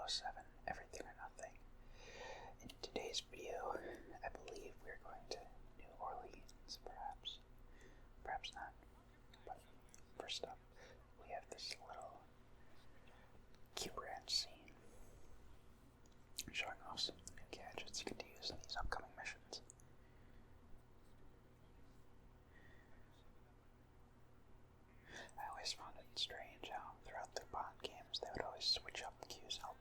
007, Everything or Nothing. In today's video, I believe we're going to New Orleans, perhaps. Perhaps not. But first up, we have this little cute ranch scene showing off some new gadgets you get to use in these upcoming missions. I always found it strange how throughout the Bond games they would always switch up Q's helper.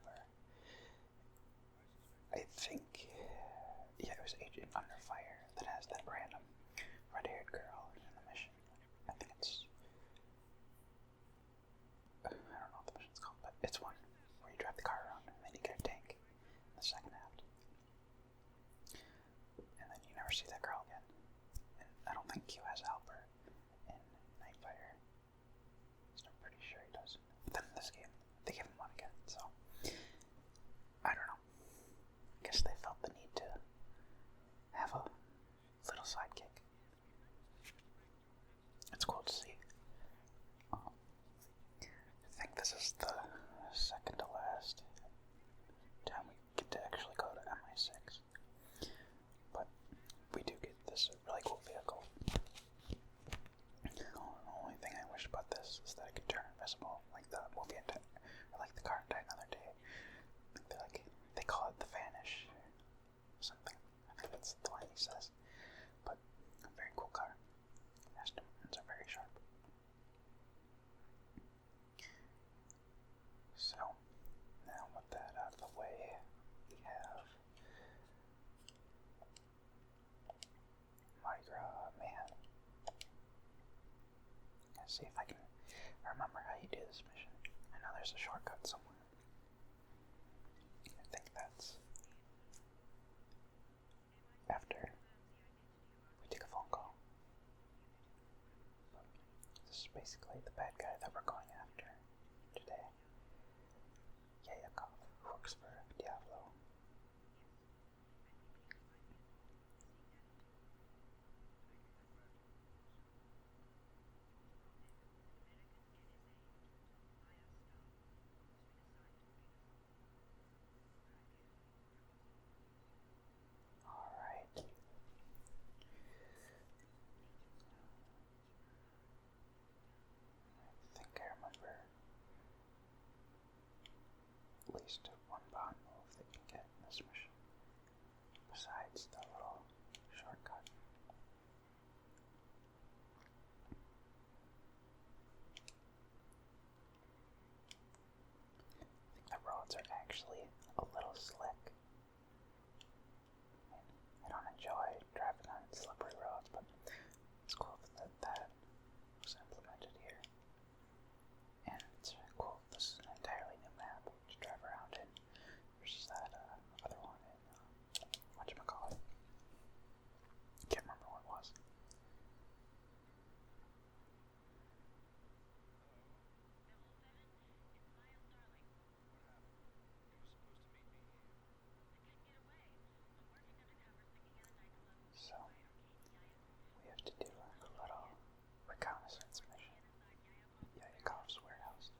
I think, it was Agent Under Fire that has that random red-haired girl in the mission. I think it's, I don't know what the mission's called, but it's one where you drive the car around and then you get a tank in the second act. And then you never see that girl again. And I don't think Q has a helper in Nightfire. I'm pretty sure he does. But then in this game, they give him one again, so I don't know. I guess they felt the need to have a little sidekick. It's cool to see. I think this is the second to last time we get to actually go to MI6. But we do get this really cool vehicle. The only thing I wish about this is that it could turn invisible, like the movie or like the car in Die Another Day. I think they call it the Vanish or something. I think that's the line he says. But a very cool car. Instruments are very sharp. So now with that out of the way, we have Mardi Gras Man. Let's see if I can remember how you do this mission. I know there's a shortcut somewhere. I think that's after we take a phone call. But this is basically the bad guy that we're going after today. Yakov, who works for Diablo. Alright. I think I remember at least one Bond move that you can get in this mission, besides the little shortcut. I think the roads are actually a little slick. I don't enjoy driving on slippery roads, but it's cool that was implemented here. And it's cool, this is an entirely new map to drive around in versus that other one in, whatchamacallit. Can't remember what it was. So, we have to do a little reconnaissance mission. Yakov's warehouse.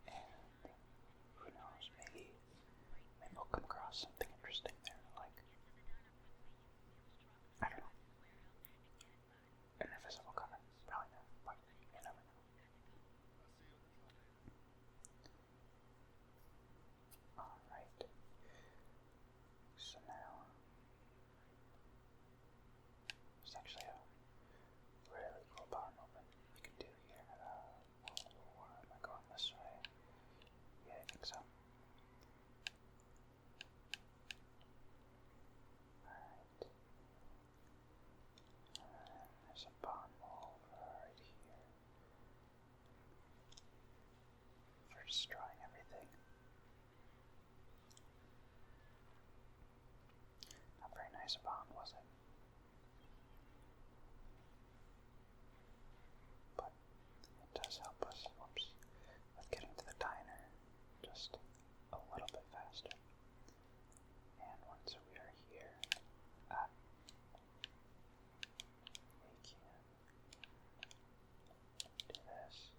And who knows, maybe we'll come across something interesting there, like, I don't know, an invisible car. Probably not, but you never know. Alright. So now, there's actually a really cool power movement we can do here. Am I going this way? Yeah, I think so. Alright. There's a Bond move right here. For destroying everything. Not very nice of Bond, was it? But it does help us, with getting to the diner just a little bit faster. And once we are here, we can do this.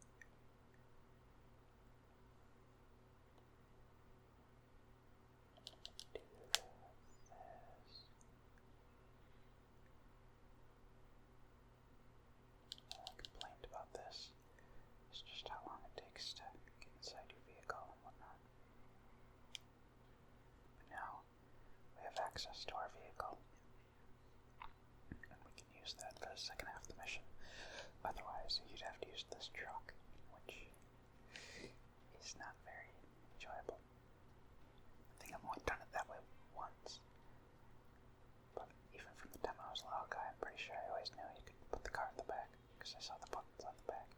access to our vehicle. And we can use that for the second half of the mission. Otherwise, you'd have to use this truck, which is not very enjoyable. I think I've only done it that way once. But even from the demo as a little guy, I'm pretty sure I always knew you could put the car in the back, because I saw the buttons on the back.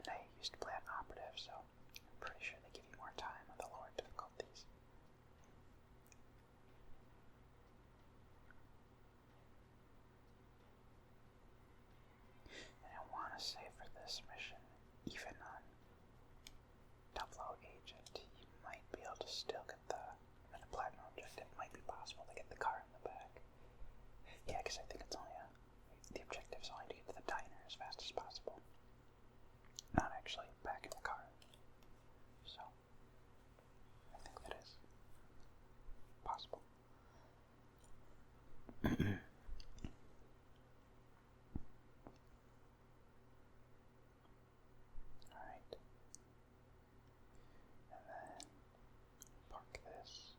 And I used to play on operative, so I'm pretty sure they give you more time on the lower difficulties. And I want to say for this mission, even on NSA Agent, you might be able to still get the platinum objective. It might be possible to get the car in the back. Yeah, because I think it's only the objective is only to get to the diner as fast as possible. Not actually back in the car. So, I think that is possible. Alright. And then park this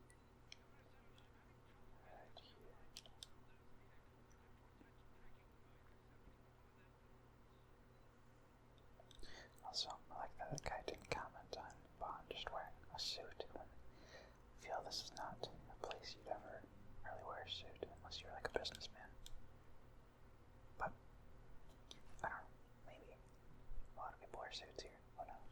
right here. Also, I like that the guy didn't comment on Bond just wearing a suit when I feel this is not a place you'd ever really wear a suit unless you're like a businessman. But, I don't know, maybe a lot of people wear suits here, who knows?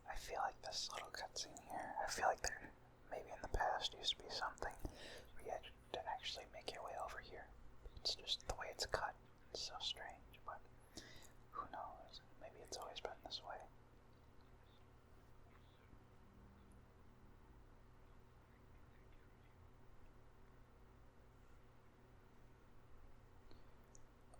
I feel like this little cutscene here, I feel like there maybe in the past used to be something where you had to actually make your way over here. It's just the way it's cut. It's so strange, but who knows? Maybe it's always been this way.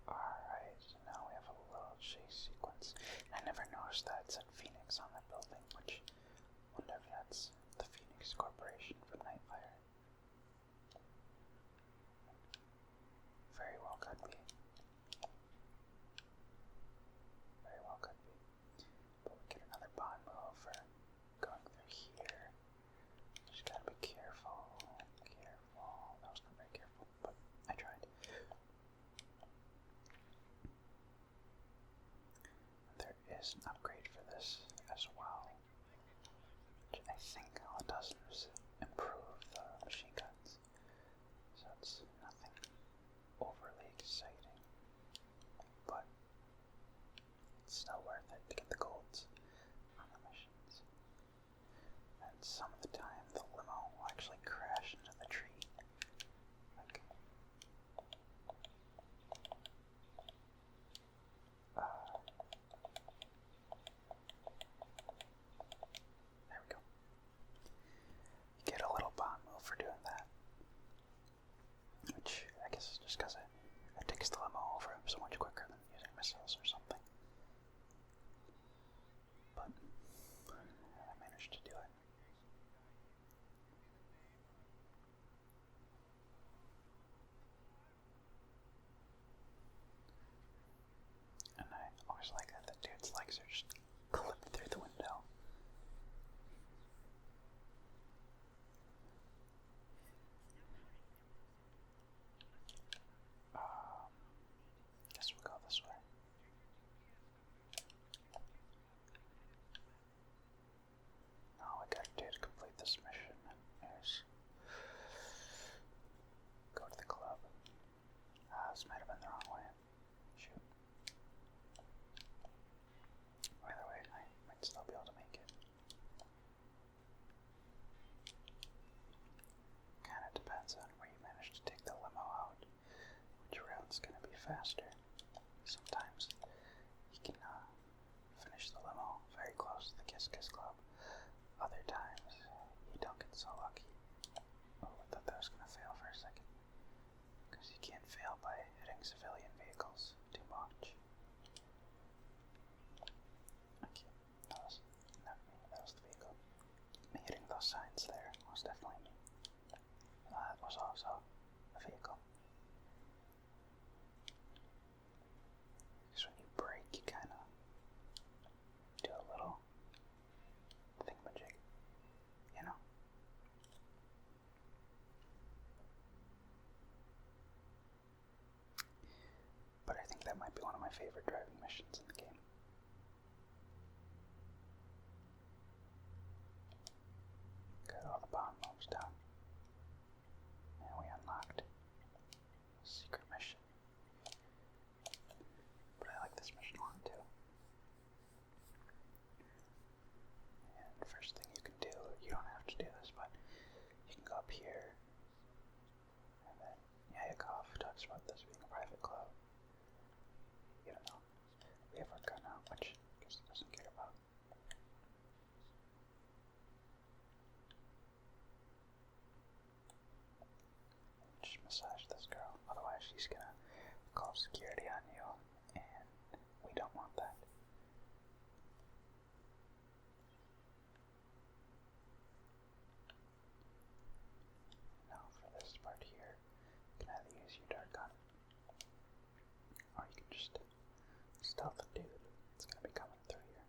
Alright, so now we have a little chase sequence. And I never noticed that it said Phoenix on that building, which I wonder if that's the Phoenix Corporation from Nightfire. Very well could be. Very well could be. But we get another Bond move for going through here. Just gotta be careful. Careful. That was not very careful, but I tried. There is an upgrade for this as well, which I think all it does is improve the machine guns. So it's nothing overly exciting, but it's still worth it to get the golds on the missions. And some of the time the limo will actually crash into the tree. Like, there we go. You get a little Bond move for doing that. Which I guess is just because it takes the limo over so much quicker than using missiles or something. But I managed to do it. And I always like that the dude's legs are just clipped through the window. Guess we'll go this way. All we gotta do to complete this mission is go to the club. This might have been the wrong way. Shoot. Either way, I might still be able to make it. Kinda depends on where you manage to take the limo out. Which route's gonna be faster. Sometimes you can finish the limo very close to the Kiss Kiss Club. Other times you don't get so lucky. Oh, I thought that was gonna fail for a second. Because you can't fail by hitting civilian vehicles too much. Okay, that was not me, that was the vehicle. Me hitting those signs there was definitely me. That was also a vehicle. Because when you brake, you kind of that might be one of my favorite driving missions in the game. Got all the bomb moves done. And we unlocked a secret mission. But I like this mission a lot too. And first thing you can do, you don't have to do this, but you can go up here. And then Yakov talks about this being a private club. You don't know. We have our gun out, which I guess he doesn't care about. Just massage this girl, otherwise she's gonna call security on you, and we don't want that. Now for this part here, you can either use your dart gun, or you can just stealth the dude that's gonna be coming through here.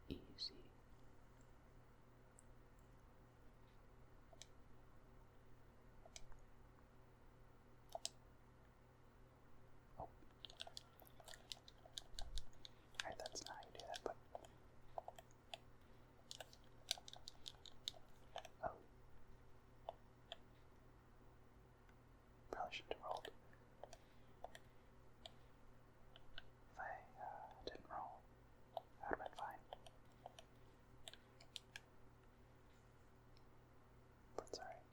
Easy. Oh. Alright, that's not how you do that, but... Oh. Probably shouldn't have rolled. If I didn't roll, that would have been fine. But it's alright.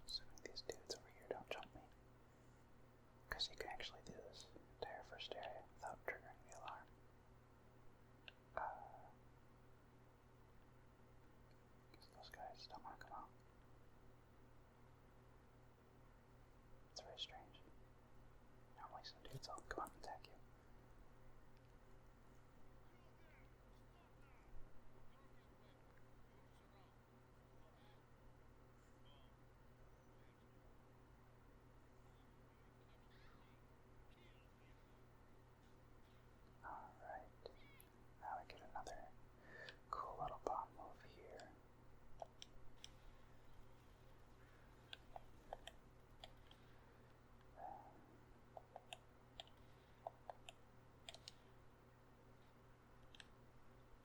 Assuming these dudes over here don't jump me. Because you can actually do this entire first area without triggering the alarm. Because those guys don't want to come out. It's very strange. Normally some dudes will come out and attack you. Alright. Now we get another cool little bomb move here.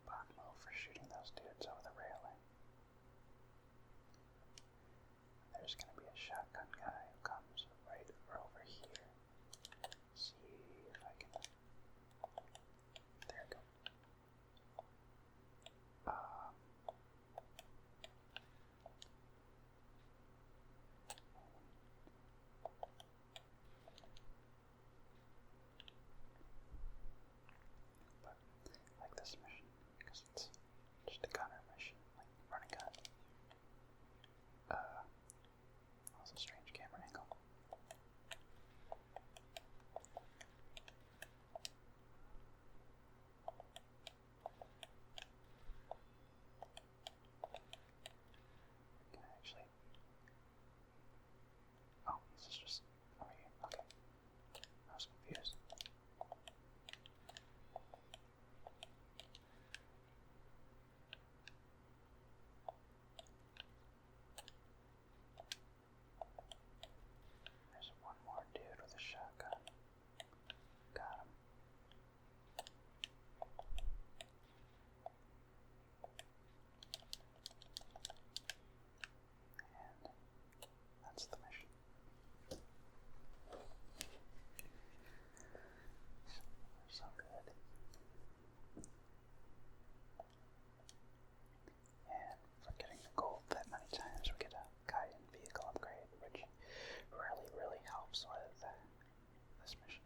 Bomb move for shooting those dudes over the railing. There's gonna be a shotgun guy who comes right over here. See if I can... There we go. But I like this mission because it's just a gunner mission, like running gun. Also strange camera angle. Can I actually... Oh, this is just over here. Okay. I was confused. There's one more dude with a shotgun. Got him. And that's the mission. So good. And for getting the gold that many times, we get a Cayenne vehicle upgrade, which really helps with this mission.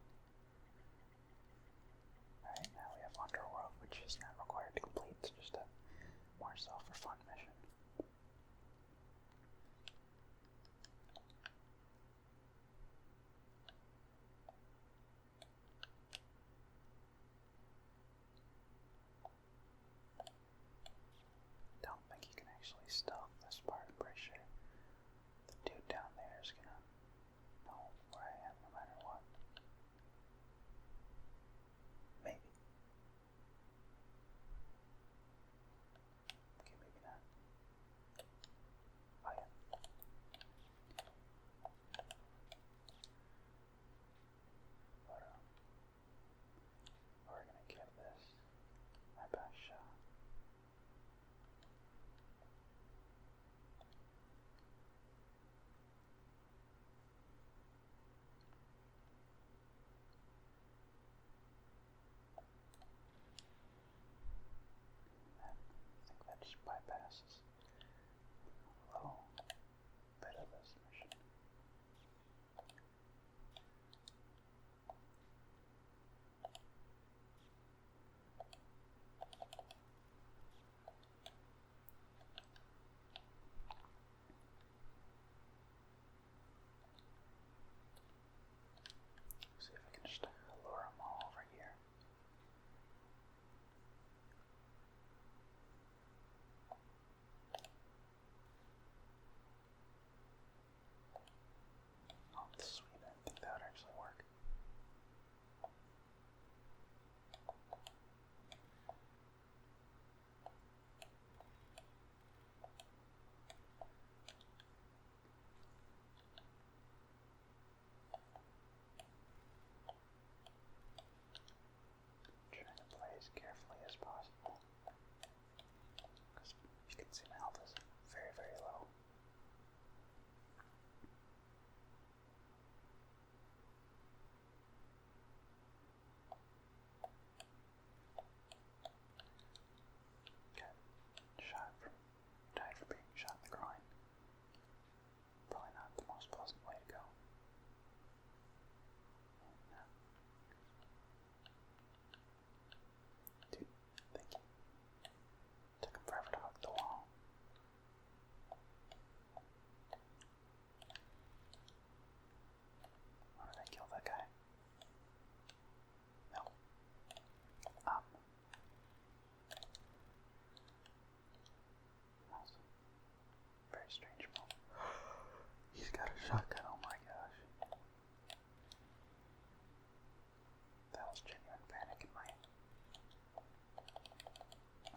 Alright, now we have Underworld, which is not required to complete, it's just a more so for fun mission. Don't think you can actually stealth this part, I'm pretty sure. The dude down there is gonna know where I am no matter what. Maybe.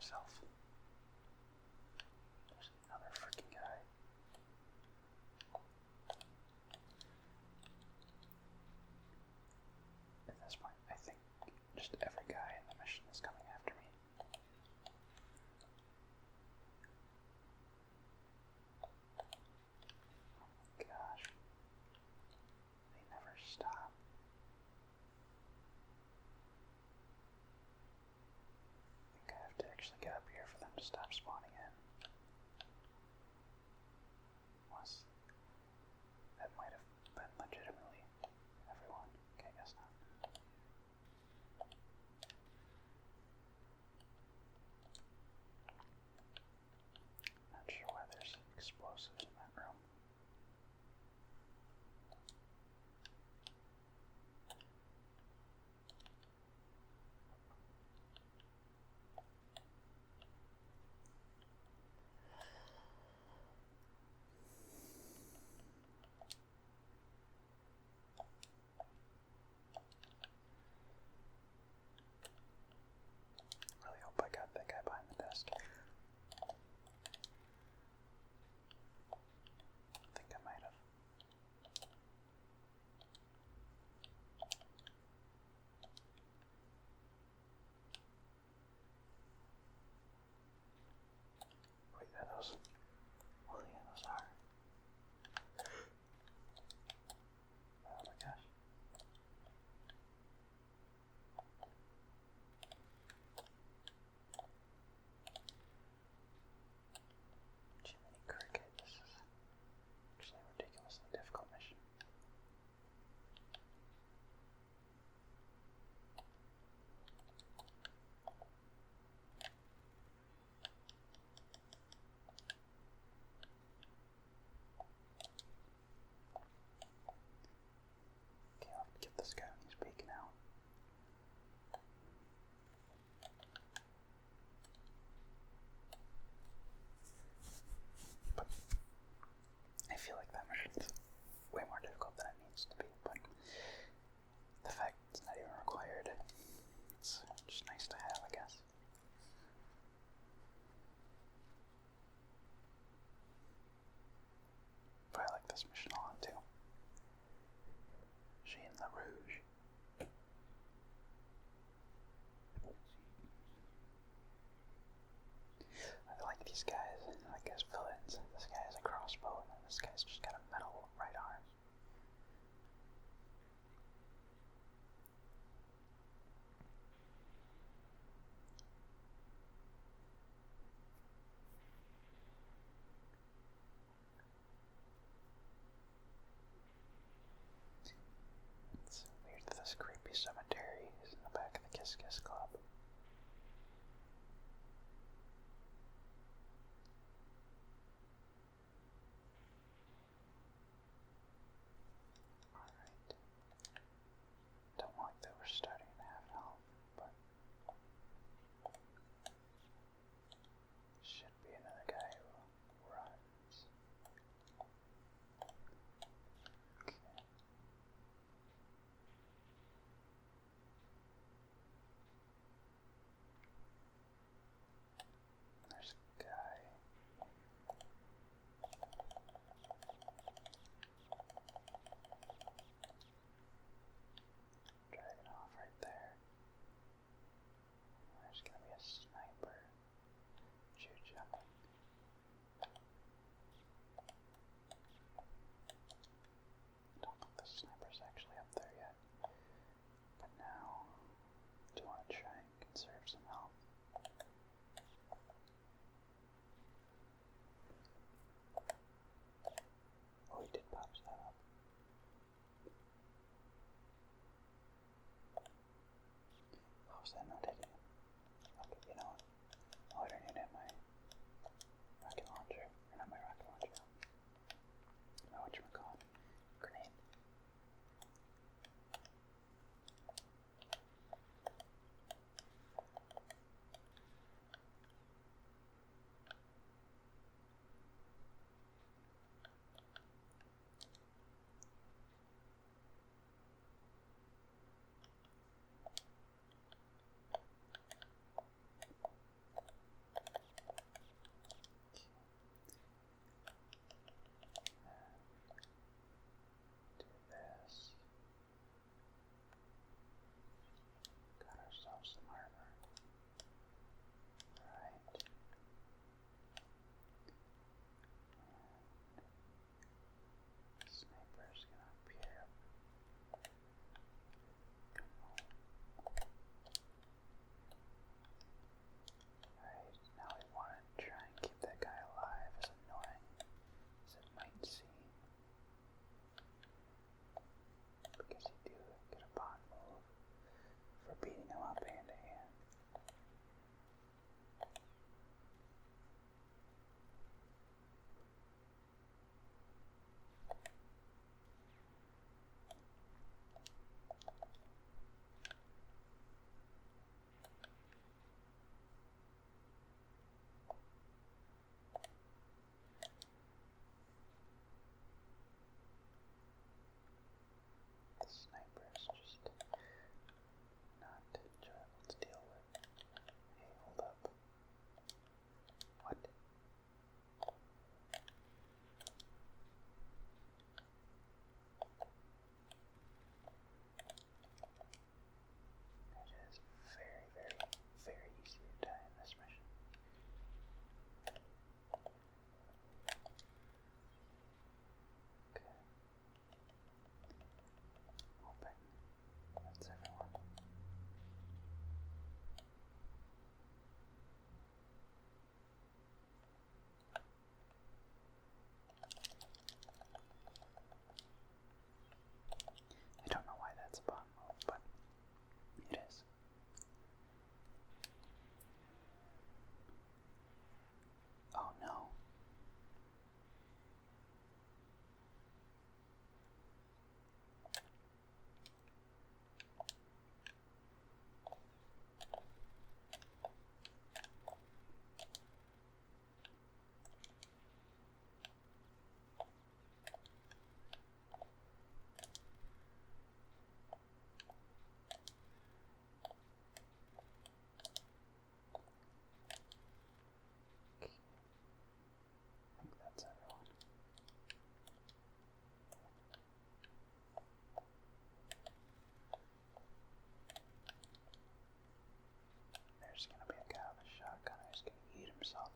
myself. There's another freaking guy. At this point, I think just every guy in the mission is coming after me. Oh my gosh. They never stop. I think I have to actually get up here for them to stop spawning in. Unless that might have been legitimately everyone. Okay, I guess not. Not sure why there's explosives in that room. Really hope I got that guy behind the desk. I think I might have. Wait, are those? Oh yeah, those are. Oh my gosh. Jiminy Cricket, this is actually a ridiculously difficult mission. Okay, I'll get this guy when he's peeking out. But I feel like that mission's way more difficult than it needs to be, but the fact it's not even required, it's just nice to have, I guess. But I like this mission a lot too. Jean La Rouge. I like these guys, like as villains. This guy has a crossbow, and then this guy's just got a metal right arm. It's weird that this creepy cemetery is in the back of the Kiss Kiss Club. Alright. Don't like that we're starting to have health, but should be another guy who runs. Okay. There's a guy. Dragging off right there. There's gonna be a sniper. Shoot ya. Don't think the sniper's actually up there yet. But now, do want to try and conserve some health. Oh, he did pop that up. How was that not hitting him? Okay, you know what? I'll alternate my rocket launcher. Or not my rocket launcher. My whatchamacallit. Grenade. The sniper is just not enjoyable to deal with. Hey, hold up. What? It is very, very, very easy to die in this mission. Okay. Hoping that's everyone. I don't know why that's a bomb move, but it is. Oh no. I think that's everyone. There's gonna be a guy with a shotgun who's gonna eat himself.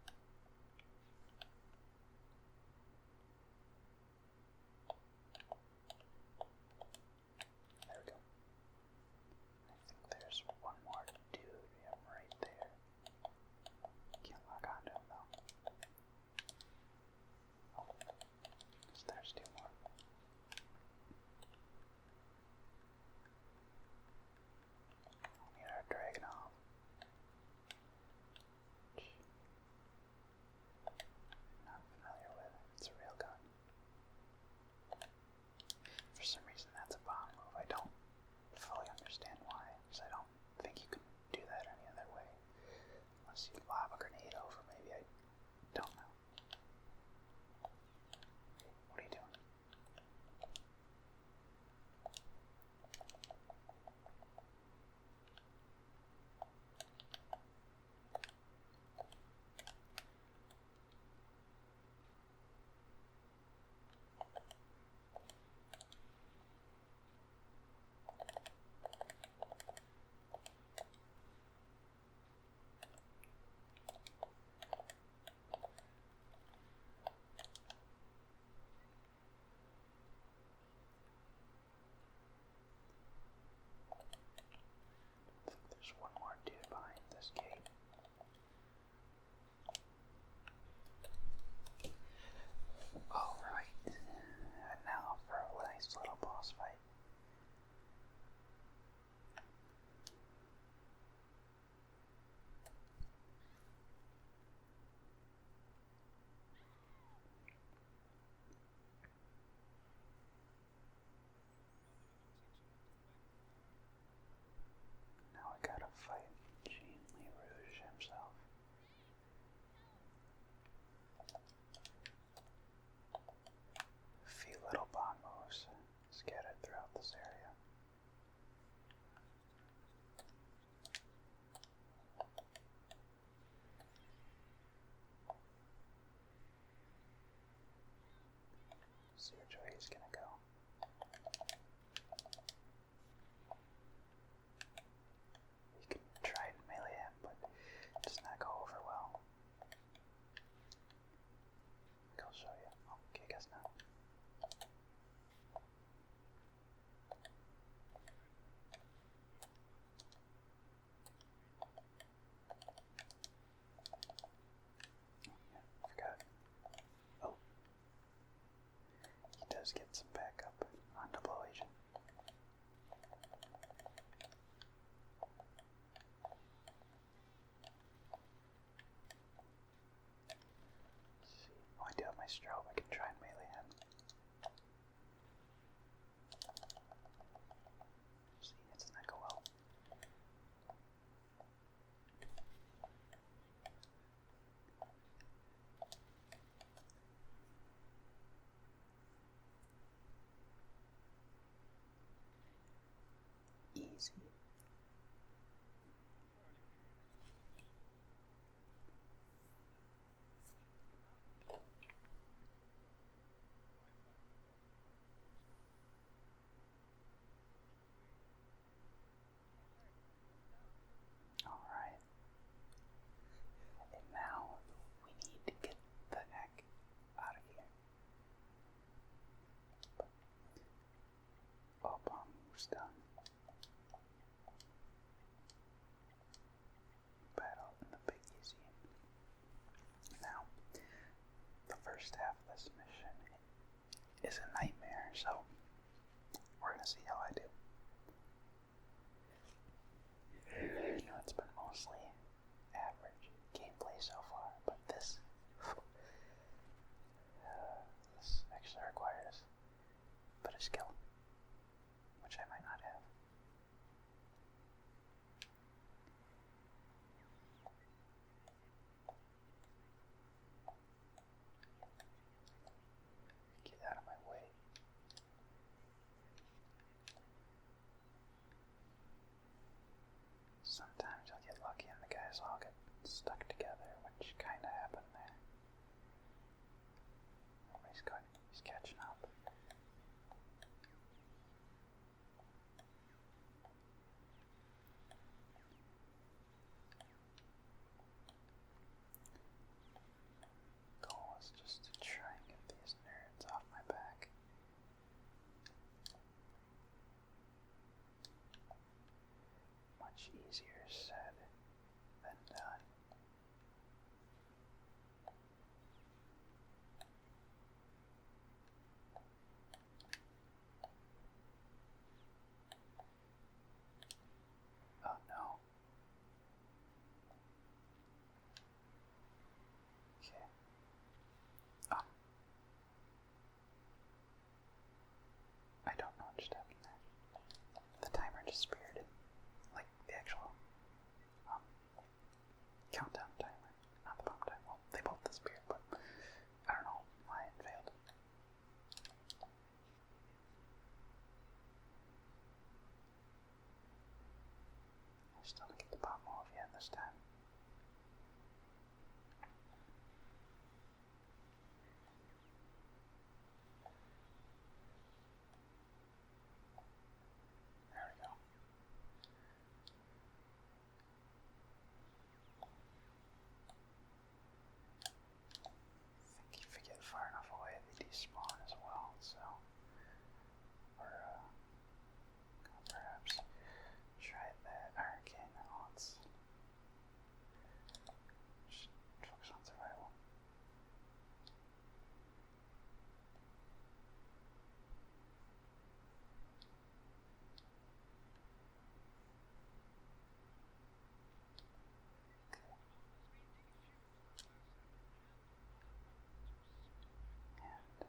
There we go. I think there's one more dude, right there. Can't lock onto him though. Oh, there's two more. We'll need our dragon off. Not familiar with it. It's a real gun. For some reason that's a bomb move. I don't fully understand why, because I don't think you can do that any other way. Unless you lob a grenade over, maybe. I don't know. What are you doing? I think there's one more dude behind this gate. Alright, and now for a nice little boss fight. Now I gotta fight Jean Lee Rouge himself. A few little bomb moves scattered throughout this area. See which way he's gonna go. You can try and melee him, but it does not go over well. I'll show you. Okay, I guess not. Yeah, forgot. Oh. He does get some backup on Double Agent. Let's see. Oh, I do have my strobe. I can try and melee him. See, it does not go well. easy. Alright. And now we need to get the heck out of here. But, almost done. Battle in the Big Easy. Now, the first half of this mission is a nightmare, so we're gonna see how I do. You know, it's been mostly average gameplay so far, but this actually requires a bit of skill, which I might not have. Get out of my way. Sometimes you'll get lucky and the guys all get stuck together, which kind of happened there. Oh, he's catching up. Goal is just to try and get these nerds off my back. Much easier said than done. Oh no. Okay. I don't know what just happened there. The timer disappeared. Like the actual countdown timer, not the bomb timer. Well, they both disappeared, but I don't know why it failed. I still didn't get the bomb off yet this time. There we go. I think if we get far enough away, they despawn as well, so we're perhaps try that. Okay, now let's just focus on survival. And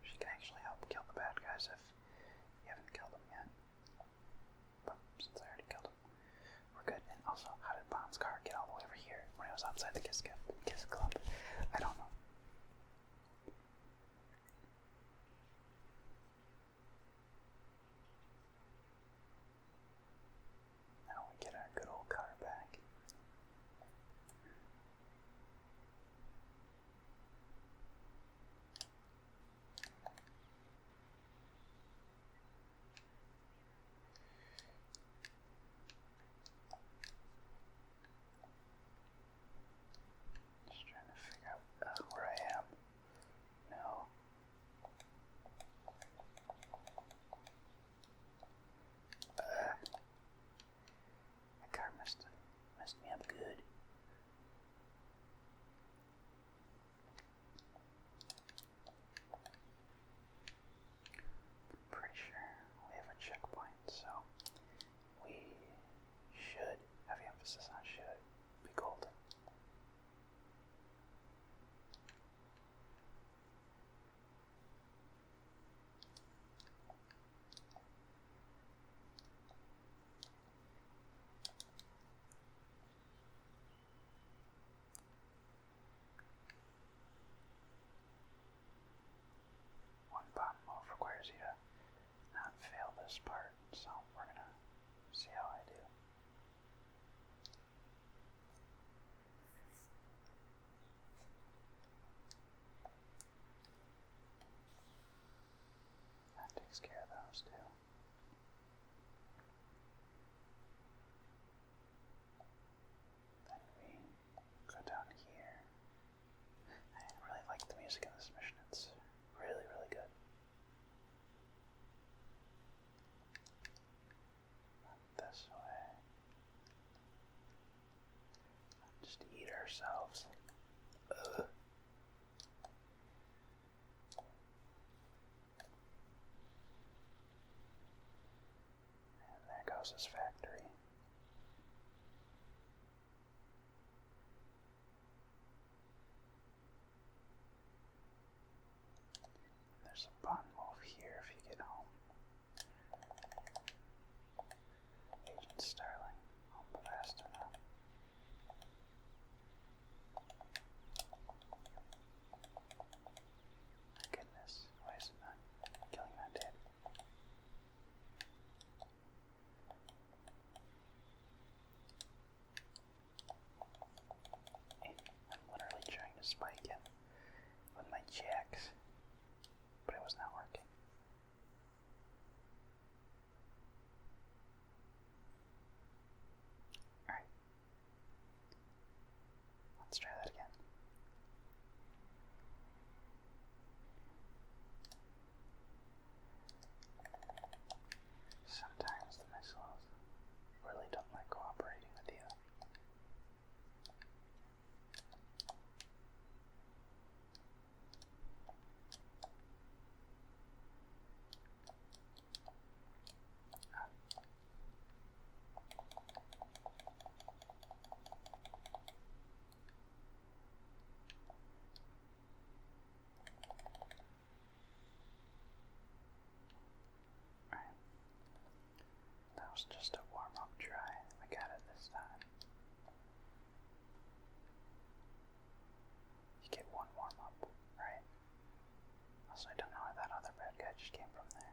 she can actually help kill the bad guys if you haven't killed them yet. But since I already killed him, we're good. And also, how did Bond's car get all the way over here when he was outside the Kiss Club? I don't know. Now we get our good old car back. Just trying to figure out where I am. No. My car messed me up good. Pretty sure we have a checkpoint, so we should, heavy emphasis on should, be golden. One bomb move requires you to not fail this part, so we're gonna those two. Then we go down here. I really like the music in this mission. It's really, really good. This way. Just eat ourselves. Ugh. And there goes his factory. There's a button move here if you get home. Agent Starling, home fast enough. My goodness, why is it not killing that dead? I'm literally trying to spike him with my jacks, but it was not working. Alright. Let's try that again. Sometimes the missiles really don't like cooperating with you. That was just a warm-up try. We got it this time. You get one warm-up, right? Also, I don't know where that other bad guy just came from there.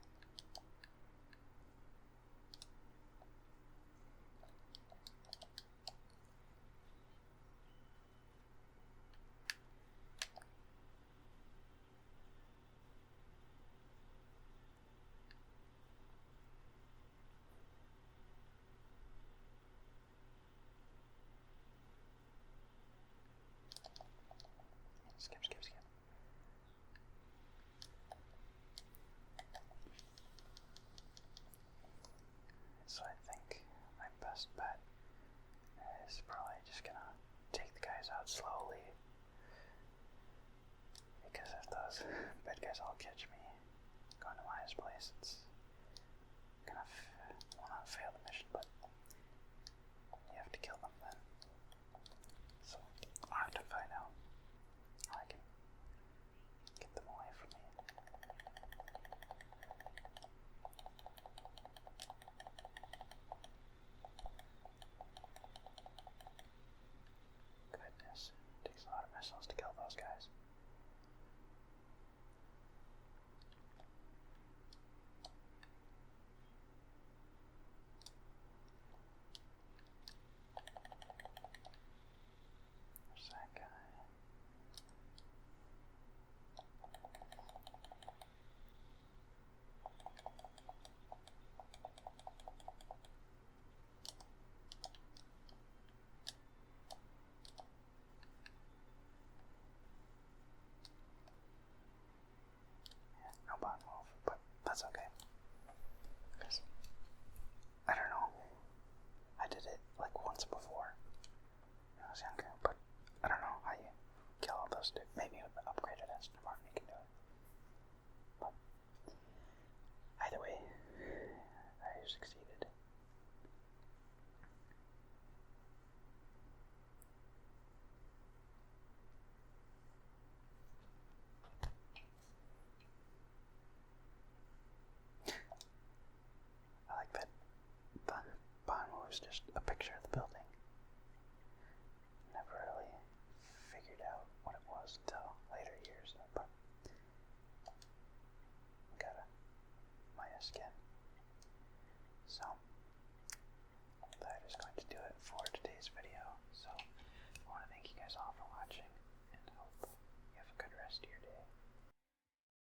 Skip. So I think my best bet is probably just gonna take the guys out slowly. Because if those bad guys all catch me going to Maya's place, it's gonna will not fail the mission, but you have to kill them then. So I'll have to find out how I can get them away from me. Goodness, it takes a lot of missiles to kill those guys. There's that guy. Yeah, no bot move, but that's okay. Because, I don't know, I did it like once before when I was younger, but I don't know how you kill all those dudes. Maybe with the upgraded Aston Martin you can do it. But either way, I succeeded. I like that the bond was just a picture of the building. Never really figured out what it was until later years, but got a Mya skin. So that is going to do it for today's video. So I want to thank you guys all for watching, and hope you have a good rest of your day.